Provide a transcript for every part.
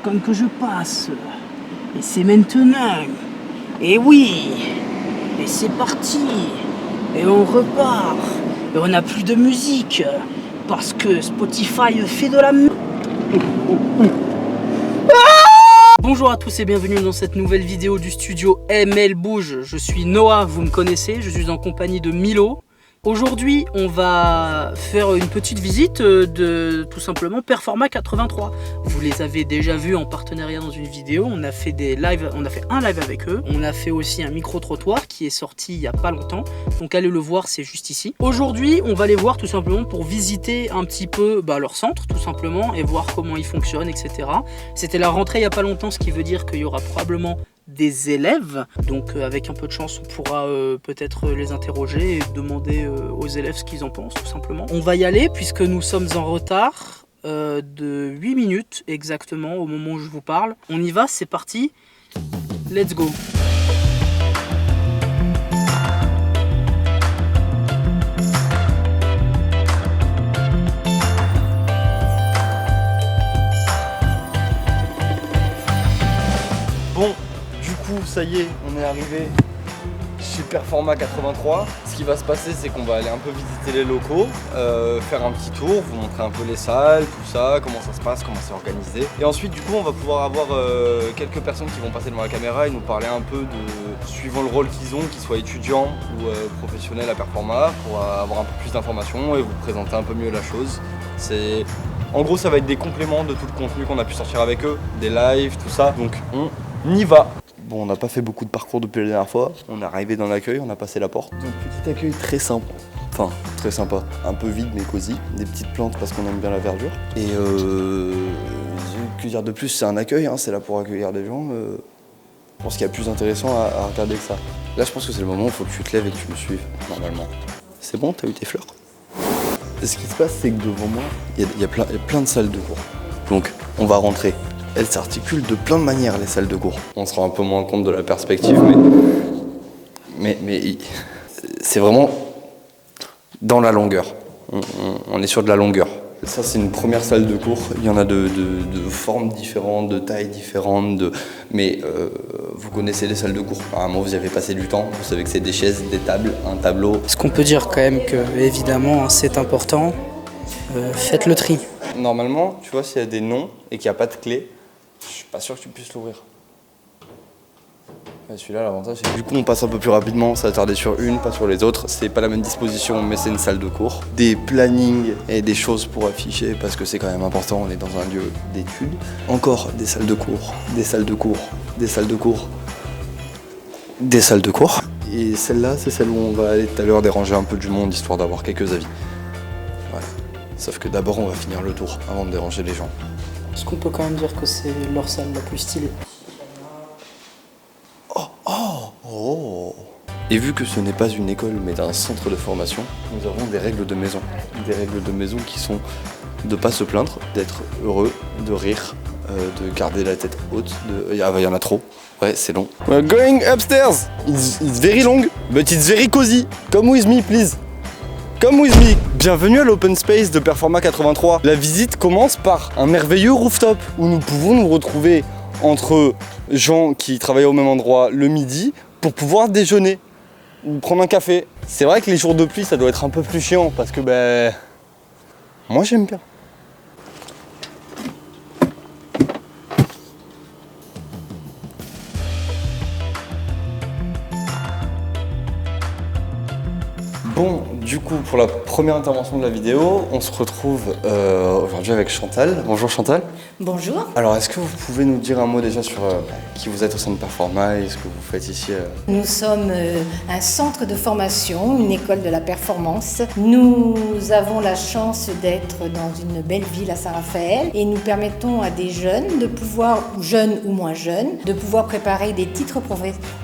comme que je passe. Et c'est maintenant. Et oui. Et c'est parti. Et on repart. Et on n'a plus de musique. Parce que Spotify fait de la merde. Bonjour à tous et bienvenue dans cette nouvelle vidéo du studio ML Bouge. Je suis Noah, vous me connaissez, je suis en compagnie de Milo. Aujourd'hui, on va faire une petite visite de tout simplement Performa 83. Vous les avez déjà vus en partenariat dans une vidéo. On a fait des lives, on a fait un live avec eux. On a fait aussi un micro-trottoir qui est sorti il n'y a pas longtemps. Donc allez le voir, c'est juste ici. Aujourd'hui, on va les voir tout simplement pour visiter un petit peu leur centre tout simplement et voir comment ils fonctionnent, etc. C'était la rentrée il n'y a pas longtemps, ce qui veut dire qu'il y aura probablement des élèves, donc avec un peu de chance on pourra peut-être les interroger et demander aux élèves ce qu'ils en pensent tout simplement. On va y aller puisque nous sommes en retard de 8 minutes exactement au moment où je vous parle. On y va, c'est parti, let's go. Bon, du coup, ça y est, on est arrivé chez Performa 83. Ce qui va se passer, c'est qu'on va aller un peu visiter les locaux, faire un petit tour, vous montrer un peu les salles, tout ça, comment ça se passe, comment c'est organisé. Et ensuite, du coup, on va pouvoir avoir quelques personnes qui vont passer devant la caméra et nous parler un peu de, suivant le rôle qu'ils ont, qu'ils soient étudiants ou professionnels à Performa, pour avoir un peu plus d'informations et vous présenter un peu mieux la chose. En gros, ça va être des compléments de tout le contenu qu'on a pu sortir avec eux, des lives, tout ça. Donc, on y va. Bon, on n'a pas fait beaucoup de parcours depuis la dernière fois. On est arrivé dans l'accueil, on a passé la porte. Donc, petit accueil très simple. Enfin, très sympa. Un peu vide mais cosy. Des petites plantes parce qu'on aime bien la verdure. Et que dire de plus, c'est un accueil, hein, c'est là pour accueillir des gens. Je pense qu'il y a plus intéressant à regarder que ça. Là, je pense que c'est le moment où il faut que tu te lèves et que tu me suives, normalement. C'est bon, t'as eu tes fleurs? Ce qui se passe, c'est que devant moi, il y a plein de salles de cours. Donc, on va rentrer. Elles s'articulent de plein de manières, les salles de cours. On se rend un peu moins compte de la perspective, mais c'est vraiment dans la longueur. On est sur de la longueur. Ça, c'est une première salle de cours. Il y en a de formes différentes, de tailles différentes. Mais vous connaissez les salles de cours. Apparemment, vous y avez passé du temps. Vous savez que c'est des chaises, des tables, un tableau. Ce qu'on peut dire quand même que, évidemment, c'est important, faites le tri. Normalement, tu vois, s'il y a des noms et qu'il n'y a pas de clé, je suis pas sûr que tu puisses l'ouvrir. Celui-là, l'avantage, c'est que du coup, on passe un peu plus rapidement, s'attarder sur une, pas sur les autres. C'est pas la même disposition, mais c'est une salle de cours. Des plannings et des choses pour afficher, parce que c'est quand même important, on est dans un lieu d'études. Encore des salles de cours, des salles de cours, des salles de cours, des salles de cours. Et celle-là, c'est celle où on va aller tout à l'heure déranger un peu du monde, histoire d'avoir quelques avis. Voilà. Sauf que d'abord, on va finir le tour, avant de déranger les gens. Est-ce qu'on peut quand même dire que c'est leur salle la plus stylée? Oh. Et vu que ce n'est pas une école mais un centre de formation, nous avons des règles de maison. Des règles de maison qui sont de ne pas se plaindre, d'être heureux, de rire, de garder la tête haute. Il y en a trop. Ouais, c'est long. We're going upstairs. It's very long, but it's very cozy. Come with me, please. Come with me. Bienvenue à l'open space de Performa 83. La visite commence par un merveilleux rooftop où nous pouvons nous retrouver entre gens qui travaillent au même endroit le midi pour pouvoir déjeuner ou prendre un café. C'est vrai que les jours de pluie, ça doit être un peu plus chiant parce que moi j'aime bien. Bon, du coup, pour la première intervention de la vidéo, on se retrouve aujourd'hui avec Chantal. Bonjour Chantal. Bonjour. Alors, est-ce que vous pouvez nous dire un mot déjà sur qui vous êtes au sein de Performa et ce que vous faites ici Nous sommes un centre de formation, une école de la performance. Nous avons la chance d'être dans une belle ville à Saint-Raphaël et nous permettons à des jeunes de pouvoir, jeunes ou moins jeunes, de pouvoir préparer des titres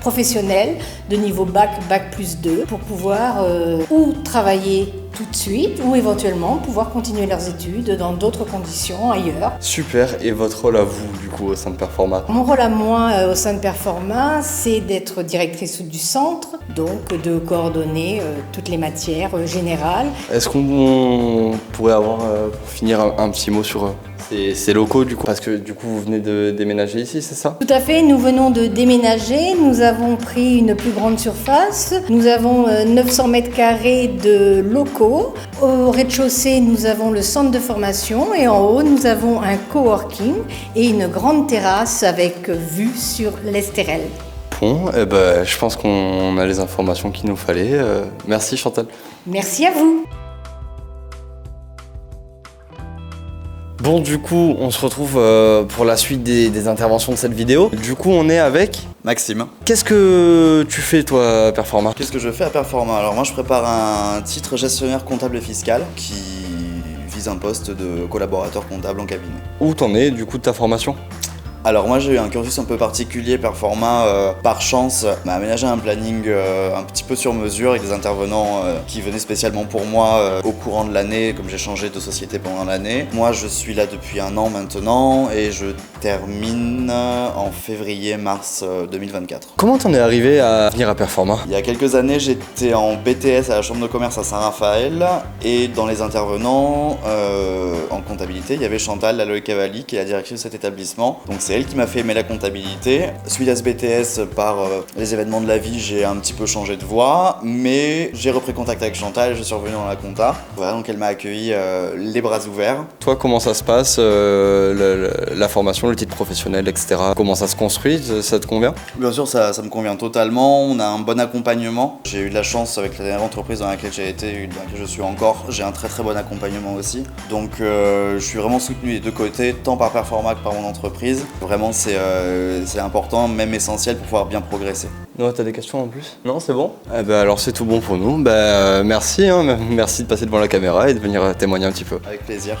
professionnels de niveau bac, bac plus 2 pour pouvoir ou travailler tout de suite ou éventuellement pouvoir continuer leurs études dans d'autres conditions ailleurs. Super, et votre rôle à vous du coup au sein de Performa? Mon rôle à moi au sein de Performa, c'est d'être directrice du centre, donc de coordonner toutes les matières générales. Est-ce qu'on pourrait avoir, pour finir, un petit mot sur Ces locaux du coup, parce que du coup vous venez de déménager ici, c'est ça? Tout à fait, nous venons de déménager, nous avons pris une plus grande surface, nous avons 900 mètres carrés de locaux. Au rez-de-chaussée, nous avons le centre de formation et en haut, nous avons un coworking et une grande terrasse avec vue sur l'Estérel. Bon, eh ben, je pense qu'on a les informations qu'il nous fallait. Merci Chantal. Merci à vous. Bon, du coup, on se retrouve pour la suite des interventions de cette vidéo. Du coup, on est avec Maxime. Qu'est-ce que tu fais, toi, Performa? Qu'est-ce que je fais à Performa? Alors moi, je prépare un titre gestionnaire comptable et fiscal qui vise un poste de collaborateur comptable en cabinet. Où t'en es, du coup, de ta formation? Alors moi j'ai eu un cursus un peu particulier. Performa, par chance, m'a aménagé un planning un petit peu sur mesure avec des intervenants qui venaient spécialement pour moi au courant de l'année, comme j'ai changé de société pendant l'année. Moi je suis là depuis 1 an maintenant et je termine en février-mars 2024. Comment t'en es arrivé à venir à Performa? Il y a quelques années j'étais en BTS à la Chambre de commerce à Saint-Raphaël et dans les intervenants en comptabilité il y avait Chantal Laloy-Cavalli qui est la directrice de cet établissement. Donc c'est elle qui m'a fait aimer la comptabilité. Suite à ce BTS, par les événements de la vie, j'ai un petit peu changé de voie, mais j'ai repris contact avec Chantal et je suis revenu dans la compta. Voilà, donc elle m'a accueilli les bras ouverts. Toi, comment ça se passe, la formation, le titre professionnel, etc. Comment ça se construit? Ça te convient? Bien sûr, ça me convient totalement. On a un bon accompagnement. J'ai eu de la chance avec la dernière entreprise dans laquelle j'ai été et dans laquelle je suis encore. J'ai un très très bon accompagnement aussi. Donc je suis vraiment soutenu des deux côtés, tant par Performa que par mon entreprise. Vraiment, c'est important, même essentiel pour pouvoir bien progresser. Non, t'as des questions en plus? Non, c'est bon? Eh ben alors c'est tout bon pour nous. Merci, merci de passer devant la caméra et de venir témoigner un petit peu. Avec plaisir.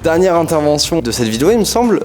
Dernière intervention de cette vidéo, il me semble.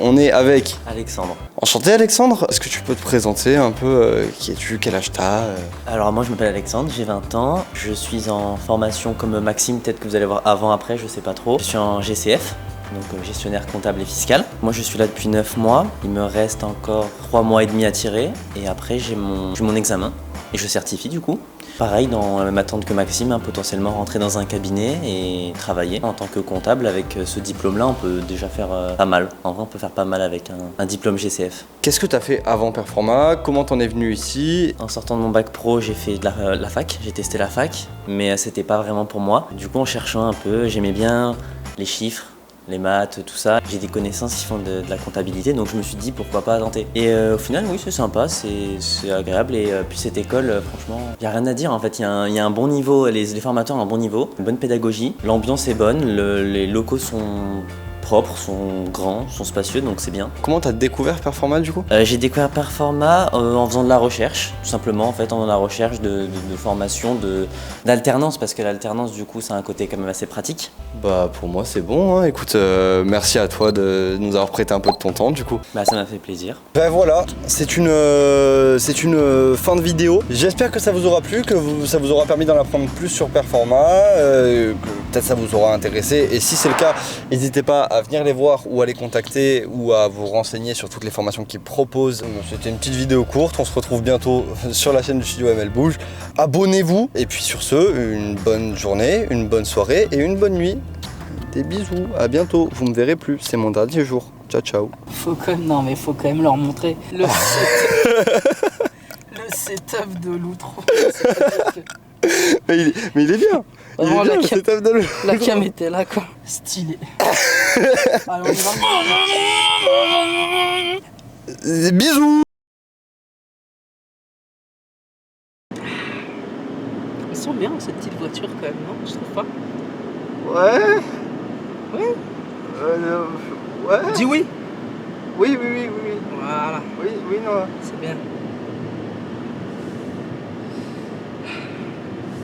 On est avec Alexandre. Enchanté Alexandre, est-ce que tu peux te présenter un peu? Qui es-tu? Quel âge t'as? Alors moi je m'appelle Alexandre, j'ai 20 ans, je suis en formation comme Maxime, peut-être que vous allez voir avant, après, je sais pas trop. Je suis en GCF, donc gestionnaire comptable et fiscal. Moi je suis là depuis 9 mois, il me reste encore 3 mois et demi à tirer et après j'ai mon examen et je certifie du coup. Pareil, dans la même attente que Maxime, potentiellement rentrer dans un cabinet et travailler en tant que comptable. Avec ce diplôme-là, on peut déjà faire pas mal. En vrai, on peut faire pas mal avec un diplôme GCF. Qu'est-ce que tu as fait avant Performa? Comment t'en es venu ici? En sortant de mon bac pro, j'ai fait de la fac, j'ai testé la fac, mais c'était pas vraiment pour moi. Du coup, en cherchant un peu, j'aimais bien les chiffres, les maths, tout ça. J'ai des connaissances qui font de la comptabilité, donc je me suis dit pourquoi pas tenter. Et au final, oui, c'est sympa, c'est agréable. Et puis cette école, franchement, il n'y a rien à dire en fait. Il y a un bon niveau, les formateurs ont un bon niveau, une bonne pédagogie, l'ambiance est bonne, les locaux sont propres, sont grands, sont spacieux, donc c'est bien. Comment t'as découvert Performa du coup? J'ai découvert Performa en faisant de la recherche, tout simplement en fait, en faisant de la recherche de formation, d'alternance, parce que l'alternance du coup ça a un côté quand même assez pratique. Bah pour moi c'est bon, hein. Écoute, merci à toi de nous avoir prêté un peu de ton temps du coup. Bah ça m'a fait plaisir. Ben voilà, c'est une fin de vidéo. J'espère que ça vous aura plu, que ça vous aura permis d'en apprendre plus sur Performa, que peut-être ça vous aura intéressé. Et si c'est le cas, n'hésitez pas à venir les voir ou à les contacter ou à vous renseigner sur toutes les formations qu'ils proposent. C'était une petite vidéo courte, on se retrouve bientôt sur la chaîne du studio ML Bouge. Abonnez-vous et puis sur ce, une bonne journée, une bonne soirée et une bonne nuit. Des bisous, à bientôt, vous me verrez plus, c'est mon dernier jour. Ciao ciao. Faut quand même leur montrer le setup de l'outro. Mais il est bien. Vraiment, le setup de l'eau. La cam était là quoi, stylé. Allez, on y va. Bisous. Ils sont bien cette petite voiture quand même, non? Je trouve pas. Ouais. Oui. Ouais. Dis oui. Oui. Voilà. Oui, non. C'est bien.